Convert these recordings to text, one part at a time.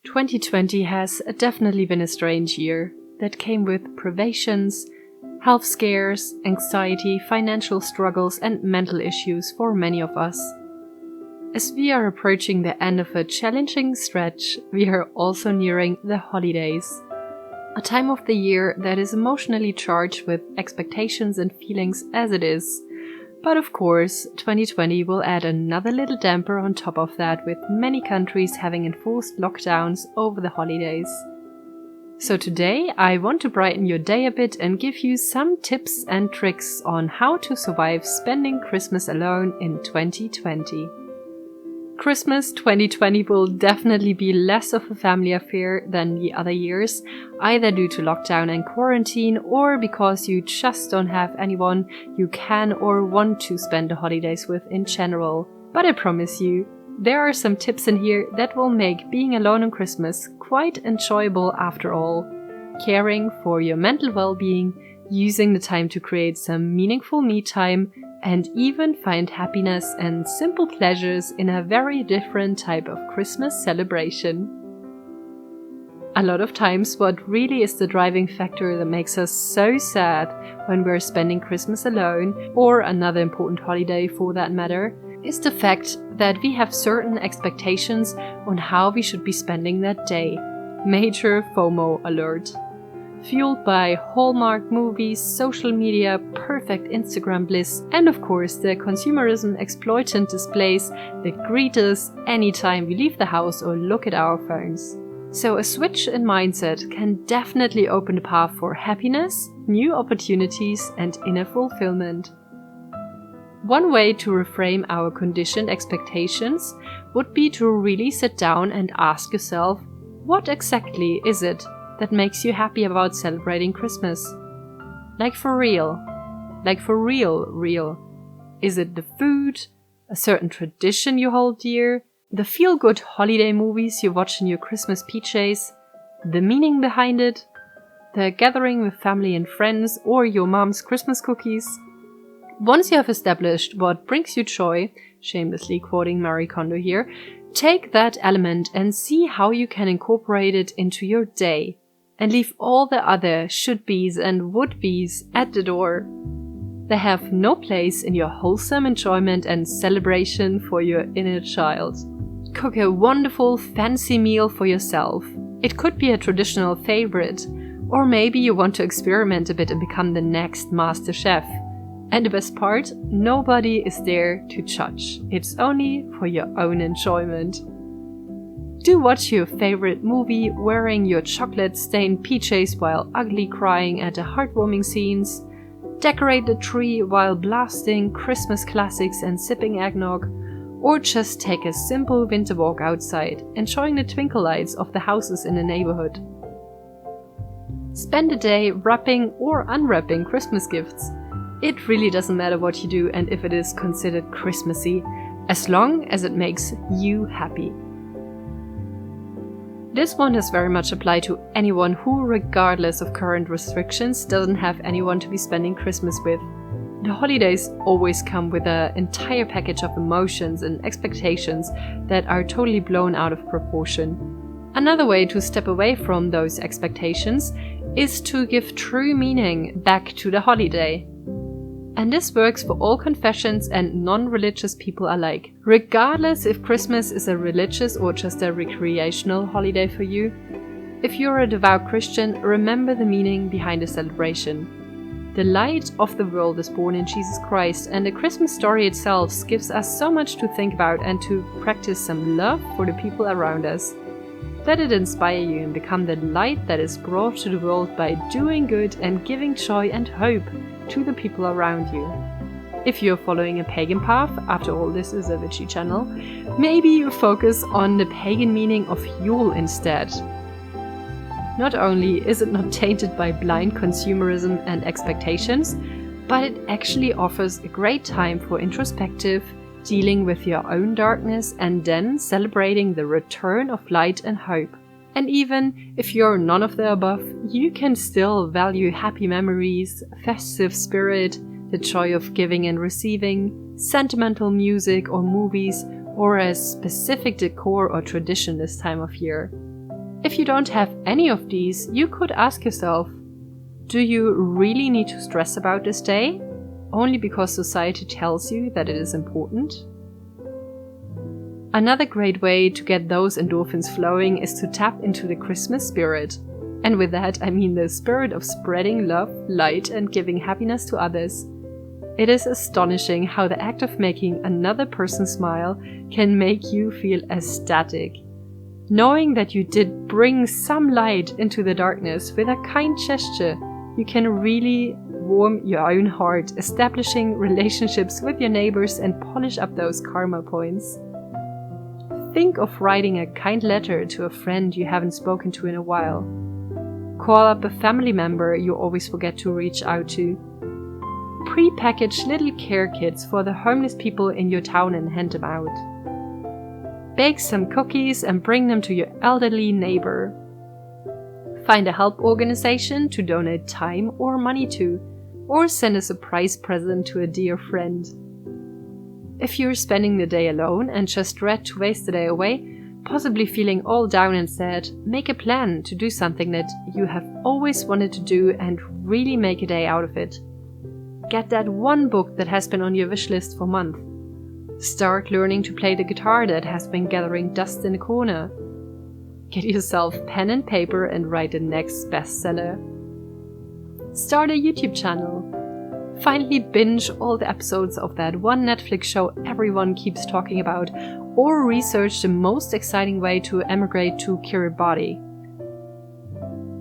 2020 has definitely been a strange year that came with privations, health scares, anxiety, financial struggles, and mental issues for many of us. As we are approaching the end of a challenging stretch, we are also nearing the holidays. A time of the year that is emotionally charged with expectations and feelings as it is. But of course, 2020 will add another little damper on top of that, with many countries having enforced lockdowns over the holidays. So today, I want to brighten your day a bit and give you some tips and tricks on how to survive spending Christmas alone in 2020. Christmas 2020 will definitely be less of a family affair than the other years, either due to lockdown and quarantine or because you just don't have anyone you can or want to spend the holidays with in general. But I promise you, there are some tips in here that will make being alone on Christmas quite enjoyable after all. Caring for your mental well-being, using the time to create some meaningful me time, and even find happiness and simple pleasures in a very different type of Christmas celebration. A lot of times, what really is the driving factor that makes us so sad when we're spending Christmas alone, or another important holiday for that matter, is the fact that we have certain expectations on how we should be spending that day. Major FOMO alert. Fueled by Hallmark movies, social media, perfect Instagram bliss, and of course the consumerism exploitant displays that greet us anytime we leave the house or look at our phones. So a switch in mindset can definitely open the path for happiness, new opportunities, and inner fulfillment. One way to reframe our conditioned expectations would be to really sit down and ask yourself, what exactly is it that makes you happy about celebrating Christmas? Like for real. Like for real. Is it the food, a certain tradition you hold dear, the feel-good holiday movies you watch in your Christmas PJs, the meaning behind it, the gathering with family and friends, or your mom's Christmas cookies? Once you have established what brings you joy, shamelessly quoting Marie Kondo here, take that element and see how you can incorporate it into your day. And leave all the other should-bes and would-bes at the door. They have no place in your wholesome enjoyment and celebration for your inner child. Cook a wonderful, fancy meal for yourself. It could be a traditional favorite, or maybe you want to experiment a bit and become the next master chef. And the best part, nobody is there to judge. It's only for your own enjoyment. Do watch your favorite movie wearing your chocolate-stained PJs while ugly crying at the heartwarming scenes. Decorate the tree while blasting Christmas classics and sipping eggnog. Or just take a simple winter walk outside, enjoying the twinkle lights of the houses in the neighborhood. Spend a day wrapping or unwrapping Christmas gifts. It really doesn't matter what you do and if it is considered Christmassy, as long as it makes you happy. This one does very much apply to anyone who, regardless of current restrictions, doesn't have anyone to be spending Christmas with. The holidays always come with an entire package of emotions and expectations that are totally blown out of proportion. Another way to step away from those expectations is to give true meaning back to the holiday. And this works for all confessions and non-religious people alike, regardless if Christmas is a religious or just a recreational holiday for you. If you're a devout Christian, remember the meaning behind the celebration. The light of the world is born in Jesus Christ, and the Christmas story itself gives us so much to think about and to practice some love for the people around us. Let it inspire you and become the light that is brought to the world by doing good and giving joy and hope to the people around you. If you're following a pagan path, after all this is a witchy channel, maybe you focus on the pagan meaning of Yule instead. Not only is it not tainted by blind consumerism and expectations, but it actually offers a great time for introspective, dealing with your own darkness, and then celebrating the return of light and hope. And even if you're none of the above, you can still value happy memories, festive spirit, the joy of giving and receiving, sentimental music or movies, or a specific decor or tradition this time of year. If you don't have any of these, you could ask yourself, do you really need to stress about this day? Only because society tells you that it is important? Another great way to get those endorphins flowing is to tap into the Christmas spirit. And with that, I mean the spirit of spreading love, light, and giving happiness to others. It is astonishing how the act of making another person smile can make you feel ecstatic. Knowing that you did bring some light into the darkness with a kind gesture, you can really warm your own heart, establishing relationships with your neighbors and polish up those karma points. Think of writing a kind letter to a friend you haven't spoken to in a while. Call up a family member you always forget to reach out to. Pre-package little care kits for the homeless people in your town and hand them out. Bake some cookies and bring them to your elderly neighbor. Find a help organization to donate time or money to, or send a surprise present to a dear friend. If you're spending the day alone and just dread to waste the day away, possibly feeling all down and sad, make a plan to do something that you have always wanted to do and really make a day out of it. Get that one book that has been on your wish list for months. Start learning to play the guitar that has been gathering dust in the corner. Get yourself pen and paper and write the next bestseller. Start a YouTube channel. Finally binge all the episodes of that one Netflix show everyone keeps talking about, or research the most exciting way to emigrate to Kiribati.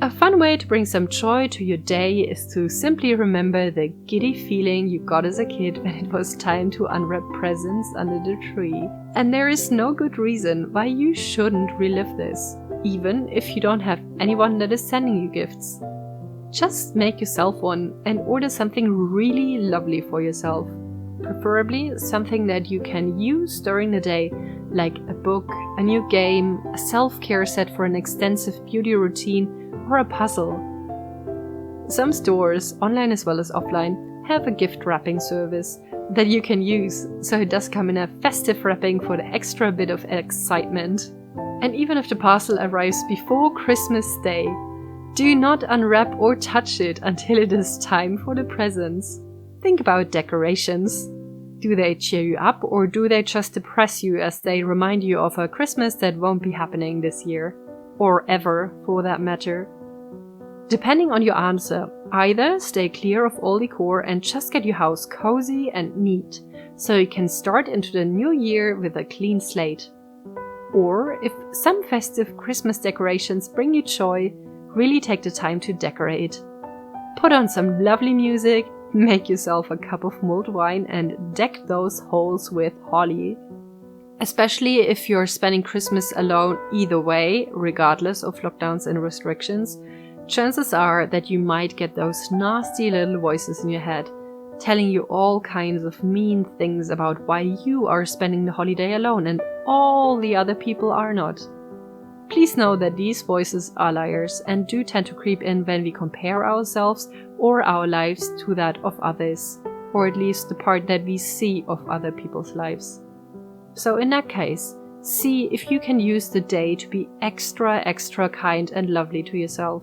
A fun way to bring some joy to your day is to simply remember the giddy feeling you got as a kid when it was time to unwrap presents under the tree. And there is no good reason why you shouldn't relive this, even if you don't have anyone that is sending you gifts. Just make yourself one and order something really lovely for yourself. Preferably something that you can use during the day, like a book, a new game, a self-care set for an extensive beauty routine, or a puzzle. Some stores, online as well as offline, have a gift wrapping service that you can use, so it does come in a festive wrapping for the extra bit of excitement. And even if the parcel arrives before Christmas Day, do not unwrap or touch it until it is time for the presents. Think about decorations. Do they cheer you up, or do they just depress you as they remind you of a Christmas that won't be happening this year? Or ever, for that matter. Depending on your answer, either stay clear of all decor and just get your house cozy and neat, so you can start into the new year with a clean slate. Or, if some festive Christmas decorations bring you joy, really take the time to decorate. Put on some lovely music, make yourself a cup of mulled wine and deck those halls with holly. Especially if you're spending Christmas alone either way, regardless of lockdowns and restrictions, chances are that you might get those nasty little voices in your head, telling you all kinds of mean things about why you are spending the holiday alone and all the other people are not. Please know that these voices are liars and do tend to creep in when we compare ourselves or our lives to that of others, or at least the part that we see of other people's lives. So in that case, see if you can use the day to be extra kind and lovely to yourself.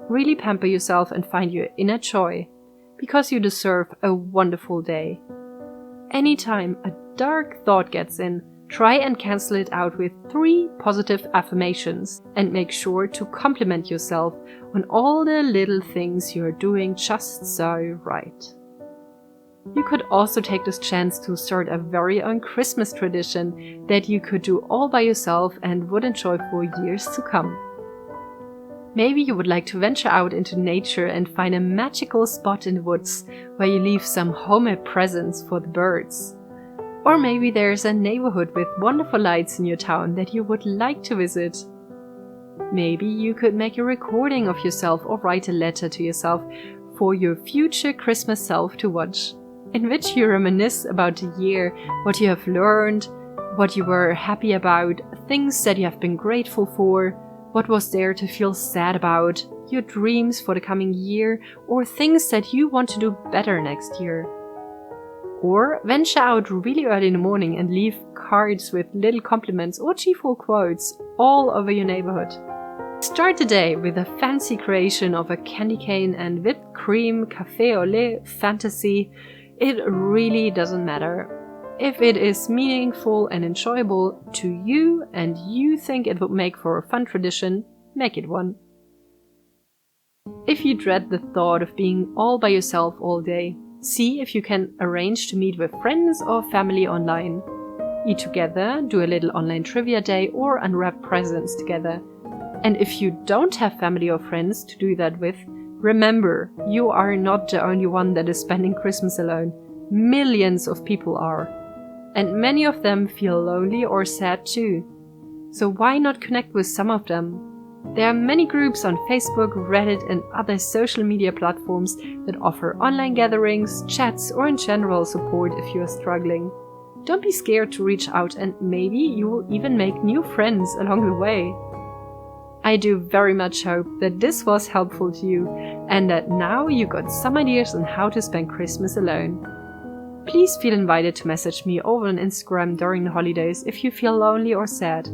Really pamper yourself and find your inner joy, because you deserve a wonderful day. Anytime a dark thought gets in, try and cancel it out with 3 positive affirmations and make sure to compliment yourself on all the little things you're doing just so right. You could also take this chance to start a very own Christmas tradition that you could do all by yourself and would enjoy for years to come. Maybe you would like to venture out into nature and find a magical spot in the woods where you leave some homemade presents for the birds. Or maybe there's a neighborhood with wonderful lights in your town that you would like to visit. Maybe you could make a recording of yourself or write a letter to yourself for your future Christmas self to watch, in which you reminisce about the year, what you have learned, what you were happy about, things that you have been grateful for, what was there to feel sad about, your dreams for the coming year, or things that you want to do better next year. Or venture out really early in the morning and leave cards with little compliments or cheerful quotes all over your neighborhood. Start the day with a fancy creation of a candy cane and whipped cream, café au lait, fantasy. It really doesn't matter. If it is meaningful and enjoyable to you and you think it would make for a fun tradition, make it one. If you dread the thought of being all by yourself all day, see if you can arrange to meet with friends or family online. Eat together, do a little online trivia day, or unwrap presents together. And if you don't have family or friends to do that with, remember, you are not the only one that is spending Christmas alone. Millions of people are. And many of them feel lonely or sad too. So why not connect with some of them? There are many groups on Facebook, Reddit, and other social media platforms that offer online gatherings, chats, or in general support if you are struggling. Don't be scared to reach out, and maybe you will even make new friends along the way. I do very much hope that this was helpful to you and that now you got some ideas on how to spend Christmas alone. Please feel invited to message me over on Instagram during the holidays if you feel lonely or sad.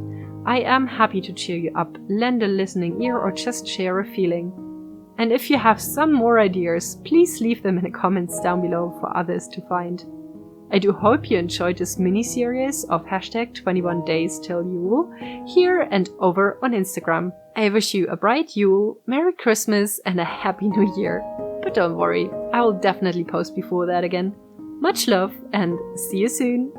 I am happy to cheer you up, lend a listening ear, or just share a feeling. And if you have some more ideas, please leave them in the comments down below for others to find. I do hope you enjoyed this mini-series of #21 days till Yule here and over on Instagram. I wish you a bright Yule, Merry Christmas and a Happy New Year. But don't worry, I will definitely post before that again. Much love and see you soon!